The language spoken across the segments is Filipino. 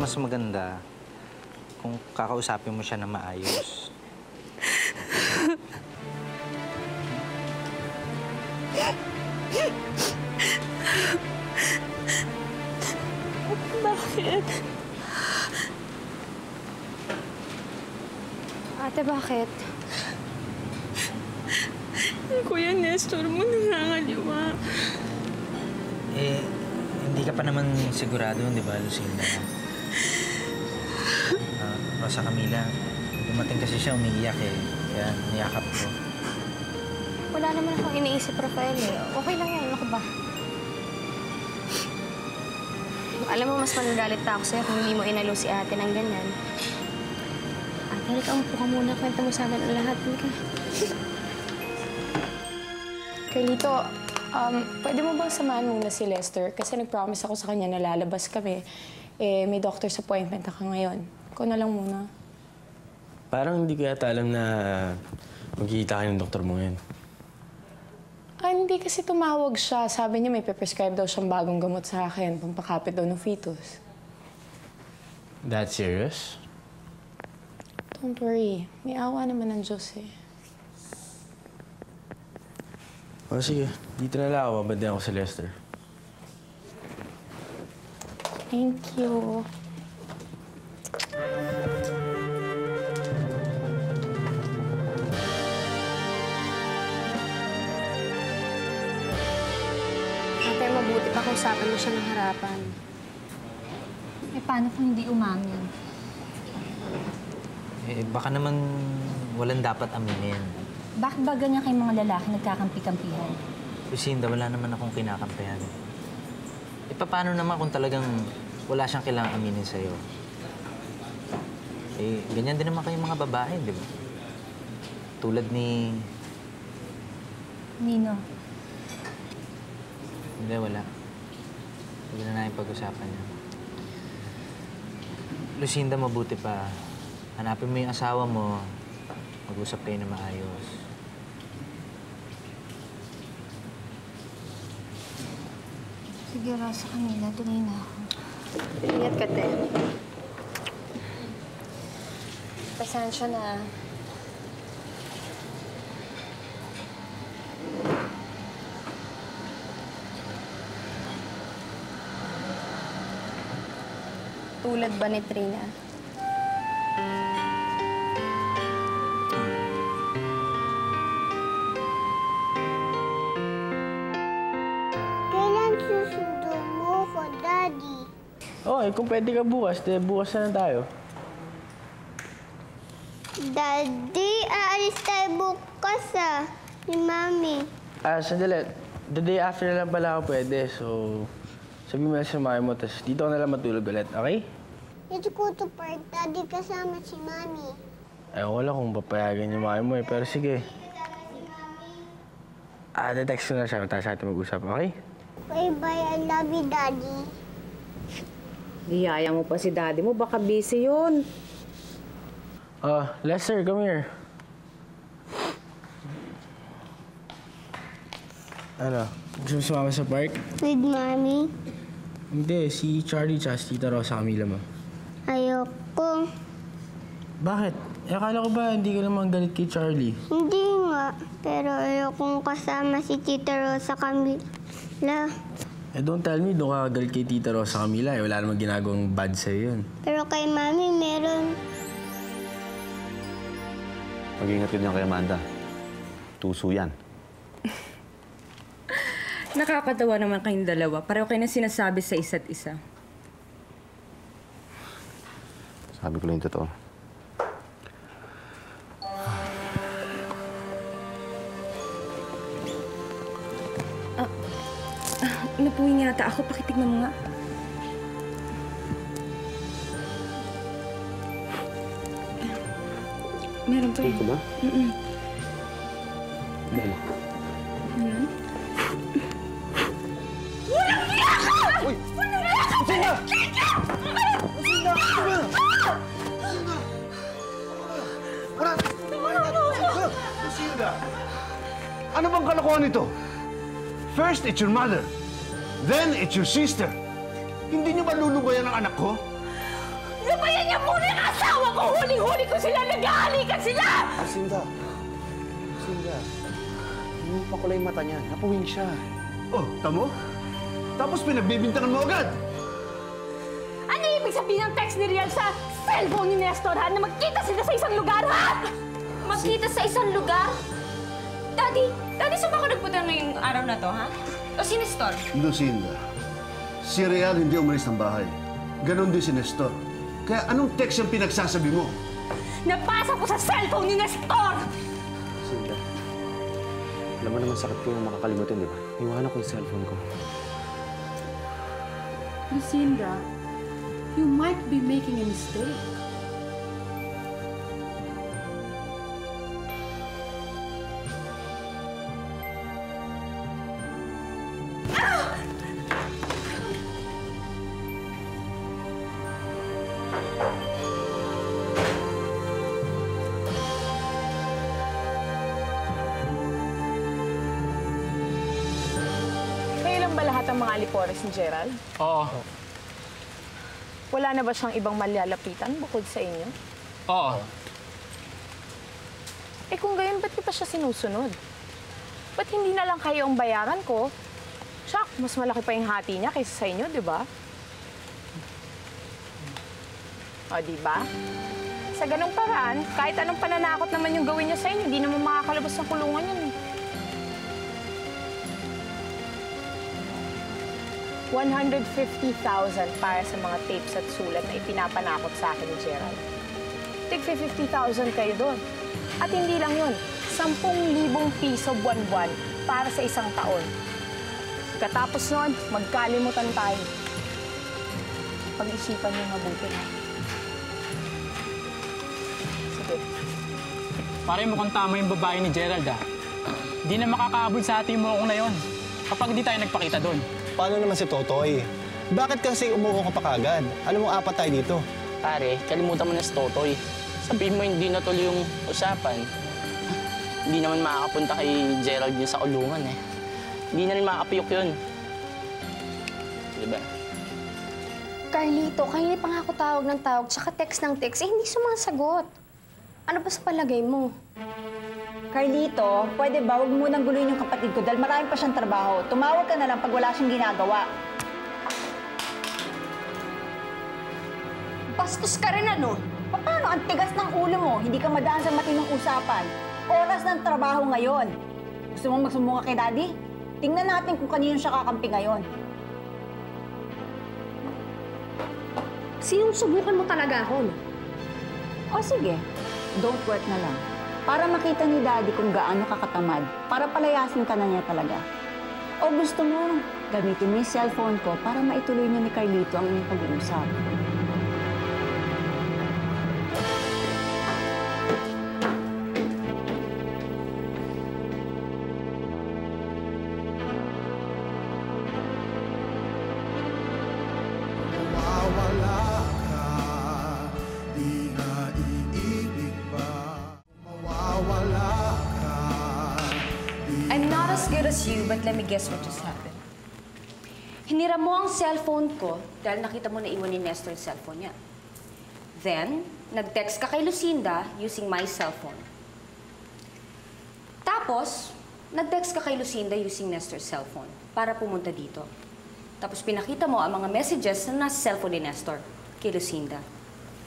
mas maganda kung kakausapin mo siya na maayos. Bakit? Ate, bakit? Kuya Nestor mo nangangaliwa. Eh, hindi ka pa naman sigurado, di ba, Lucinda? Rosa Camila, dumating kasi siya, umiiyak eh. Kaya niyakap ko. Wala naman akong iniisip, Rafael eh. Okay lang yan, ano ka ba? Alam mo, mas managalit pa ako sa'yo kung hindi mo inalo si ate ng ganyan. Ate, halika, umupo ka muna. Kwenta mo sa amin ang lahat. Halika. Carlito, pwede mo bang samahan muna si Lester? Kasi nag-promise ako sa kanya na lalabas kami. Eh, may doctor's appointment ako ngayon. Ikaw na lang muna. Parang hindi ko yata alam na magkikita kayo ng doktor mo ngayon. Hindi kasi tumawag siya. Sabi niya may pe-prescribe daw siyang bagong gamot sa akin. Pampakapit daw ng fetus. That serious? Don't worry. May awa naman ng Diyos eh. O sige, dito na lang ako. Babad ako sa Lester. Thank you. Ate, mabuti pa kausapin mo siya ng harapan. Eh, paano kung hindi umamin? Eh, baka naman walang dapat aminin. Bakit ba ganyan kayong mga lalaki nagkakampi-kampihan? Lucinda, wala naman akong kinakampihan. Eh, paano naman kung talagang wala siyang kailangang aminin sa'yo? Eh, ganyan din naman kayong mga babae, di ba? Tulad ni... Nino? Hindi, wala. Hindi na natin pag-usapan niya. Lucinda, mabuti pa. Hanapin mo yung asawa mo. Mag-usap kayo na maayos. Sige, Rosa Camila, tuloy na ako. Ingat ka, te. Pasensya na. Tulad ba ni Trina? Kailan susundo mo ko, Daddy? Okay, kung pwede ka bukas, bukas na tayo. Daddy, aalis tayo bukas ni Mami. Sandali. The day after na lang pala ako pwede, so... Sabi mo na sa mami mo, tapos dito ka na lang matulog ulit, okay? Let's go to park, Daddy, kasama si Mami. Ayoko lang kung papayagan yung mami mo eh, pero sige. Text ko na siya, tapos natin mag-usap, okay? Bye-bye, I love you, Daddy. Niyaya mo pa si Daddy mo, baka busy yun. Lester, come here. Ano? Gusto mo sumama sa park? With Mami? Hindi, si Charlie tsaka si Tita Rosa Camila mo. Ayoko. Bakit? Akala ko ba hindi ka naman galit kay Charlie? Hindi nga. Pero ayokong kasama si Tita Rosa Camila. Don't tell me doon ka galit kay Tita Rosa Camila. Wala namang ginagawang bad sa'yo yun. Pero kay Mami, meron. Mag-ingat yun yan kay Amanda. Tuso yan. Nakakatawa naman kayong dalawa. Pareho kayo na sinasabi sa isa't isa. Sabi ko lang yung totoo. Napuwing yata ako. Pakitignan mo nga. Meron pa yun. Ito ba? Dali. Ayan. Ano bang kalokohan nito? First, it's your mother. Then, it's your sister. Hindi niyo ba lulubayan ang anak ko? Lubayan niya muna yung asawa ko! Huling-huli ko sila! Nag-aalikan sila! Lucinda. Lucinda. Hinipa ko lang yung mata niya. Napuwing siya. Oh, tamo? Tapos pinagbibintangan mo agad. Ano ibig sabihin ng text ni Rial sa cellphone ni Nestor, ha? Na magkita sila sa isang lugar, ha? Magkita sa isang lugar? Daddy, saan ba ako nagpunta ngayong araw na to, ha? O si Nestor? Lucinda, si Real hindi umalis ng bahay. Ganon din si Nestor. Kaya anong text yung pinagsasabi mo? Napasa ko sa cellphone ni Nestor! Lucinda. Alam mo naman sakit ko yung makakalimutan, di ba? Iwanan ko yung cellphone ko. Lucinda, you might be making a mistake. Kailan ba lahat ang mga alipores ni Gerald? Oo. Wala na ba siyang ibang malalapitan bukod sa inyo? Oo. Eh kung gayon, ba't di pa siya sinusunod? Ba't hindi na lang kayo ang bayaran ko? Siyak, mas malaki pa yung hati niya kaysa sa inyo, di ba? O, di ba? Sa ganung paraan, kahit anong pananakot naman yung gawin niya sa inyo, hindi naman makakalabas ng kulungan yun. 150,000 para sa mga tapes at sulat na ipinapanakot sa akin ni Gerald. Tig 50,000 kayo doon. At hindi lang yun, 10,000 piso buwan-buwan para sa isang taon. Katapos nun, magkalimutan tayo. Pag-isipan niyo mabuti na. Sige. Pare, mukhang tama yung babae ni Gerald, ah. Di na makakaabot sa ating mo na yon kapag di tayo nagpakita doon. Paano naman si Totoy? Bakit kasi umuko ka pa kagad? Alam mo, apat tayo dito. Pare, kalimutan mo na si Totoy. Sabihin mo hindi natuloy yung usapan. Hindi naman makakapunta kay Gerald yun sa kulungan eh. Hindi na rin makakapiyok yun. Diba? Carlito, kanina pa nga ako tawag ng tawag, tsaka text ng text, eh hindi sumasagot. Ano ba sa palagay mo? Carlito, pwede ba huwag mo nang guluhin yung kapatid ko dahil marami pa siyang trabaho. Tumawag ka na lang pag wala siyang ginagawa. Bastos ka rin ano? Paano? Ang tigas ng ulo mo. Hindi ka madaan sa matinong usapan. Oras ng trabaho ngayon. Gusto mong magsumbunga kay Daddy? Tingnan natin kung kanino siya kakampi ngayon. Sinusubukan mo talaga ako, no? O sige, don't work na lang. Para makita ni Daddy kung gaano ka katamad. Para palayasin ka na niya talaga. O gusto mo, gamitin mo yung cellphone ko para maituloy niya ni Carlito ang inyong pag-uusap. I'm not as good as you, but let me guess what just happened. Hinira mo ang cellphone ko dahil nakita mo na iwan ni Nestor yung cellphone niya. Then, nag-text ka kay Lucinda using my cellphone. Tapos, nag-text ka kay Lucinda using Nestor's cellphone para pumunta dito. Tapos pinakita mo ang mga messages na nasa cellphone ni Nestor kay Lucinda.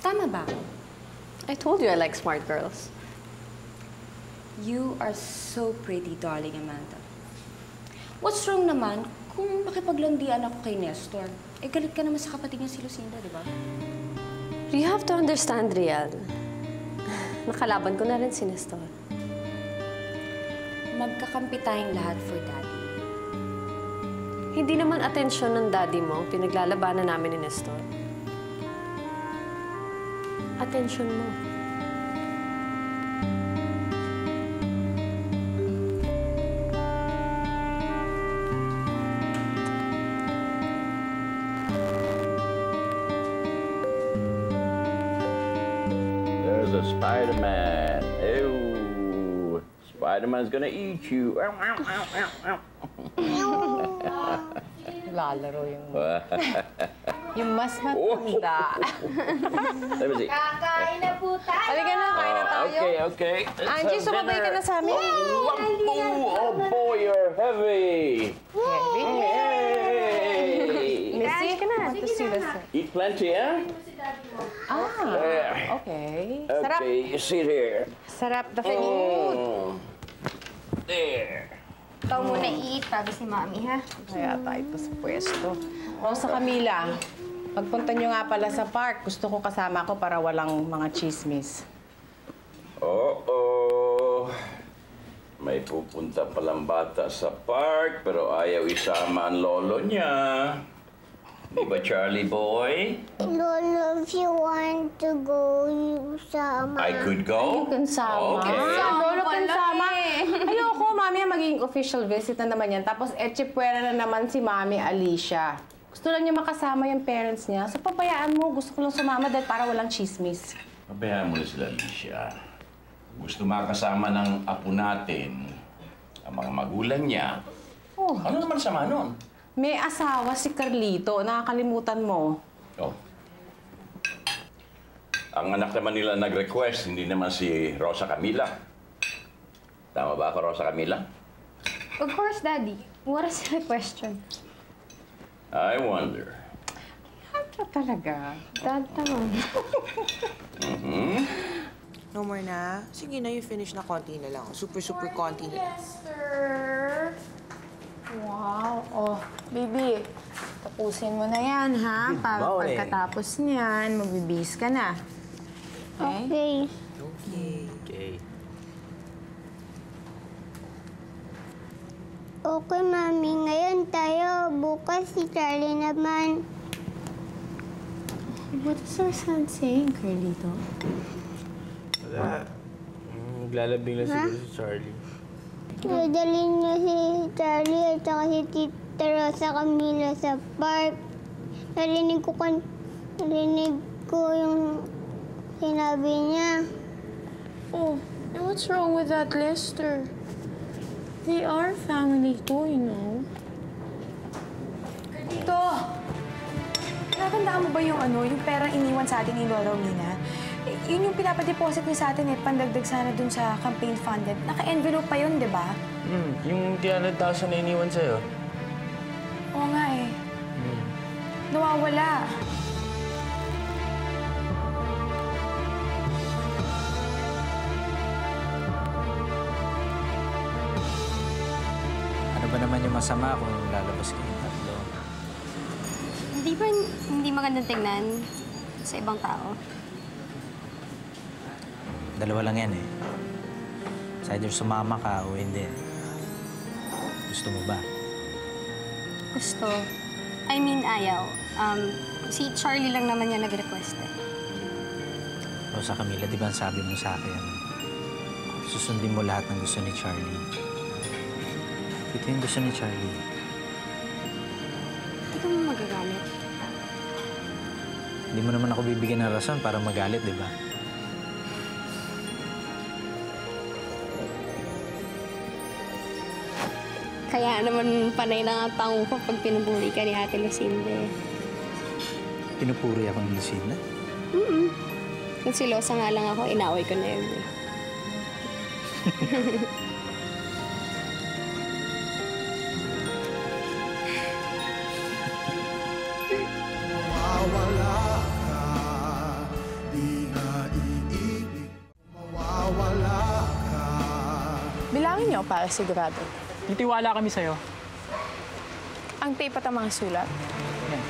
Tama ba? I told you I like smart girls. You are so pretty, darling Amanda. What's wrong naman kung makipaglandian ako kay Nestor? Eh, galit ka naman sa kapatid niya si Lucinda, di ba? You have to understand, Rial. Nakalaban ko na rin si Nestor. Magkakampi tayong lahat for Daddy. Hindi naman atensyon ng daddy mo ang pinaglalabanan namin ni Nestor. Atensyon mo. There's a Spider-Man. Ew. Spider-Man's gonna eat you. Lalaro yung... Yung mas matanda. Let me see. Kakain na po tayo. Halika na, kain na tayo. Okay. Let's Angie, have sumabay ka dinner. na sa amin. Oh boy, you're heavy. Yay! Missy, ka na. Ito sila sa... Eat plenty, eh? There. Okay. Sarap. Okay, you sit here. Sarap na food. There. Ikaw muna i-eat, sabi si Mami, ha? Kaya tayo ito sa pwesto. Rosa Camila, pagpunta nyo nga pala sa park, gusto ko kasama ko para walang mga chismis. Oo. May pupunta palang bata sa park, pero ayaw isama ang lolo niya. Di ba, Charlie boy? Lolo, if you want to go, you sama. I could go? You can sama. Okay. Lolo can sama. Ayoko, Mami, magiging official visit na naman yan. Tapos, etchipuera na naman si Mami Alicia. Gusto lang niya makasama yung parents niya. So, pabayaan mo. Gusto ko lang sumama dahil para walang chismis. Pabayaan mo na sila, Alicia. Gusto makasama ng apo natin, ang mga magulang niya. Oh. Ano naman sama nun? May asawa si Carlito. Nakakalimutan mo. Oh. Ang anak naman nila nag-request, hindi naman si Rosa Camila. Tama ba ako, Rosa Camila? Of course, Daddy. What is the question? I wonder. Ito talaga. Dad, tanong. No more na? Sige na, you finish na konti na lang. Super konti na lang. Sir. Wow. Oh, baby. Tapusin mo na yan, ha? Para pagkatapos niyan, magbibis ka na. Okay. Okay, Mami. Ngayon tayo. Bukas si Charlie naman. What is our son saying, Carlito? Wala. Naglalabing lang siguro si Charlie. Dadalhin niyo si Charlie at saka si Tita Rosa Camila sa park. Narinig ko yung sinabi niya. Oh, and what's wrong with that, Lester? They are family too, you know. Carlito! Natandaan mo ba yung perang iniwan sa atin ni Lolo Mina? Yun yung pinapadeposit niya sa atin pandagdag sana dun sa campaign funded. Naka-envelope pa yun, di ba? Yung 300,000 na iniwan sa'yo. Oo nga eh. Nawawala. Ano ba naman yung masama kung lalabas kayong tatlo? Hindi ba hindi magandang tingnan sa ibang tao? Dalawa lang yan eh. It's either sumama ka o hindi. Gusto mo ba? Gusto. I mean, ayaw. Si Charlie lang naman niya nag-request eh. Rosa Camila, di ba ang sabi mo sa akin? Susundin mo lahat ng gusto ni Charlie. Ito yung gusto ni Charlie. Hindi ka mo magagalit. Hindi mo naman ako bibigyan ng rason para magalit, di ba? Kaya naman panay na nga tango ko pag pinubuli ka ni Ate Lucinda. Pinupuri ako ni Lucinda? Kung silosa nga lang ako, inaway ko na yun eh. Mawawala ka, di na iibig. Mawawala ka. Bilangin niyo para sigurado. Titiwala kami sa'yo. Ang tape at ang mga sulat. Yan.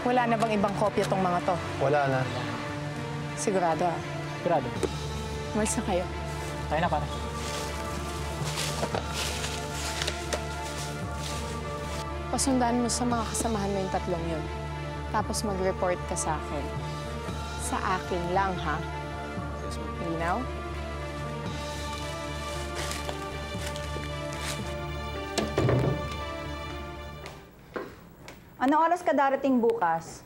Wala na bang ibang kopya tong mga to? Wala na. Sigurado, ah. Sigurado. Umalis na kayo. Tayo na, pare. Pasundaan mo sa mga kasamahan mo yung tatlong yun. Tapos mag-report ka sa akin. Sa akin lang, ha? Linaw? Anong oras ka darating bukas?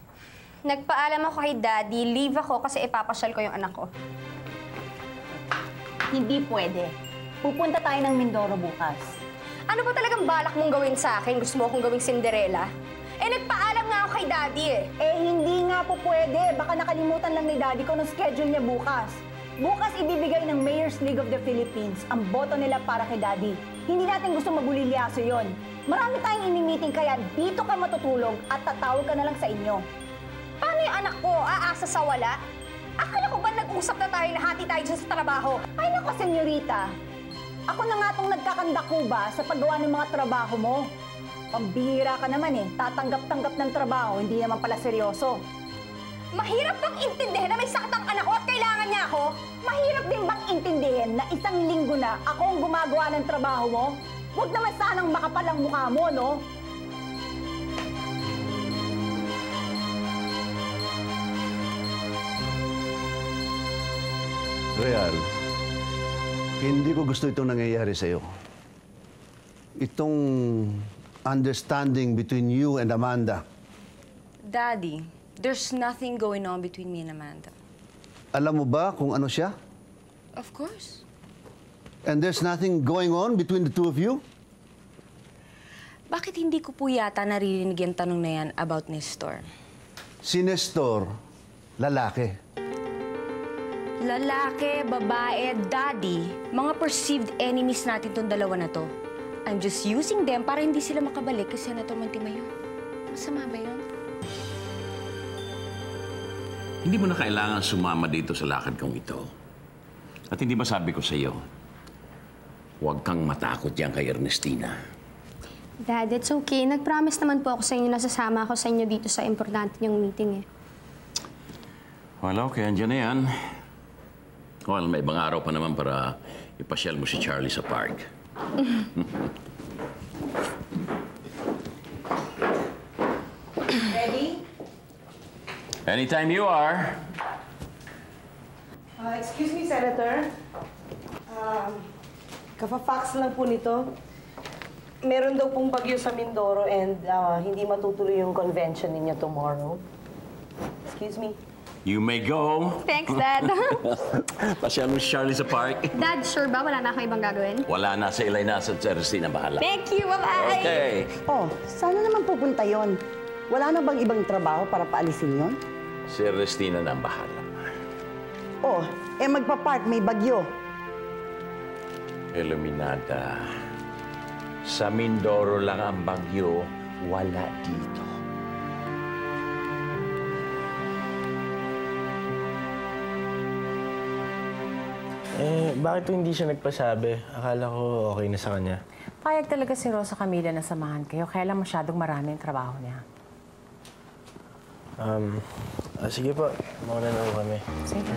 Nagpaalam ako kay Daddy, leave ako kasi ipapasyal ko yung anak ko. Hindi pwede. Pupunta tayo ng Mindoro bukas. Ano ba talagang balak mong gawin sa akin? Gusto mo akong gawing Cinderella? Eh, nagpaalam nga ako kay Daddy eh. Eh, hindi nga po pwede. Baka nakalimutan lang ni Daddy ko ng schedule niya bukas. Bukas ibibigay ng Mayor's League of the Philippines ang boto nila para kay Daddy. Hindi natin gusto mabulilyaso yon. Marami tayong ini-meeting kaya dito ka matutulog at tatawag ka na lang sa inyo. Paano yung anak ko? Aasa sa wala? Akala ko ba nag-usap na tayo na hati tayo dyan sa trabaho? Ay nako, senyorita. Ako na nga itong nagkakandakuba sa paggawa ng mga trabaho mo. Pambihira ka naman eh. Tatanggap-tanggap ng trabaho, hindi naman pala seryoso. Mahirap bang intindihin na may sakit ang anak ko at kailangan niya ako? Mahirap din bang intindihin na isang linggo na ako ang gumagawa ng trabaho mo? Huwag naman sanang makapal ang mukha mo, no? Real, hindi ko gusto itong nangyayari sa'yo. Itong understanding between you and Amanda. Daddy, there's nothing going on between me and Amanda. Alam mo ba kung ano siya? Of course. And there's nothing going on between the two of you? Bakit hindi ko po yata naririnig yung tanong na yan about Nestor? Si Nestor, lalaki. Lalaki, babae, daddy, mga perceived enemies natin tong dalawa na to. I'm just using them para hindi sila makabalik kay Senator Mantimayo. Masama ba yun? Hindi mo na kailangan sumama dito sa lakad kong ito. At hindi ba sabi ko sa iyo, huwag kang matakot yan kay Ernestina. Dad, it's okay. Nag-promise naman po ako sa inyo na sasama ako sa inyo dito sa importante niyong meeting eh. Well, okay, andyan na yan. Well, may ibang araw pa naman para ipasyal mo si Charlie sa park. Ready? Anytime you are. Excuse me, Senator. Kafa-fax lang po nito. Meron daw pong bagyo sa Mindoro and hindi matutuloy yung convention ninyo tomorrow. Excuse me. You may go. Thanks, Dad. Pasyal mo si Charlie sa park. Dad, sure ba? Wala na akong ibang gagawin? Wala na sa Ilay na sa Ernestina, bahala. Thank you, bye-bye! Okay. Oh, sana naman pupunta yon. Wala na bang ibang trabaho para paalisin yon? Si Ernestina na ang bahala. Oh, magpa-park, may bagyo. Iluminada, sa Mindoro lang ang bagyo, wala dito. Bakit hindi siya nagpasabi? Akala ko okay na sa kanya. Payag talaga si Rosa Camila na samahan kayo, kaya lang masyadong marami ang trabaho niya. Sige po, mauna na kami. Sige.